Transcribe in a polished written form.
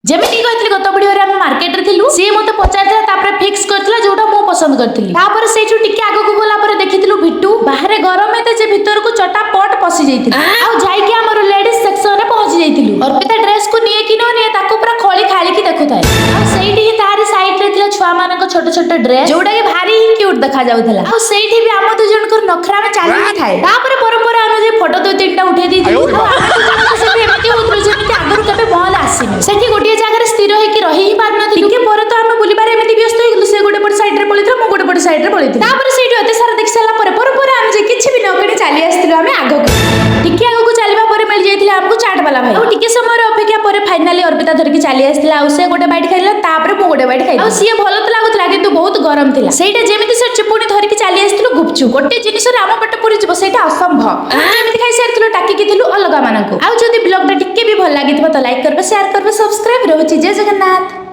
जेमिति कहथि गत वीडियो रे हम मार्केट रे थिलु से मते पचारथला तापर फिक्स करथला जोटा मो पसंद करथली तापर सेठु टिके आगो को गला पर देखिथिलु भिट्टू बाहरे गरम हेते जे भीतर को चटा पट पसी जाइथिलु आ जाई के हमर लेडीज सेक्शन रे पहुंच जाइथिलु अर्पिता ड्रेस को निए कि न निए ताको पूरा खळी खाली की देखुथाय आ सेठी तारी साइड रे थिला छुआ मानन को छोट छोट ड्रेस जोडा के भारी ही क्यूट देखा जाउथला आ सेठी भी हम दु जण को नखरा में चाली ही थाए तापर परंपरा अनुसार फोटो दो तीनटा उठे दिथिलु से भी एमती होतरु जेमिति आगरु केबे बहल आसीनी सेठी गोटिए जागर स्थिर है कि रही ही पार नथि के पर तो हम बुली बारे एमती व्यस्त हो गेलु से गोटे पट साइड रे पळिथला मो गोटे पट साइड रे पळिथि तापर सेठी एते सारा देख साला पर हम जे किछि भी न करी चाली आस्तिलु हम आगो टिके आगो को चालिबा पर मिल जाइथिला हमको चाट वाला भाई और टिके समय रे अपेक्षा पर फाइनली अर्पिता धर के चाली आस्तिला आ से गोटे बाइट खाइला तापर मो गोटे बाइट खाइ आ सिए भलो त लागुतला किंतु बहुत गरम थिला सेटा जेमिति से चिपुनी धर के चाली आस्तिलु गुपचु गोटे जिनिस रे हम पेट पुरी जबो सेटा असंभव जेमिति खाइ सारथिलु टाकी कि थिलु अलगा मानकु आ जदी ब्लॉग टा टिके भी भल लागितबा त लाइक करबे शेयर करबे सब्सक्राइब रहउची जय जगन्नाथ।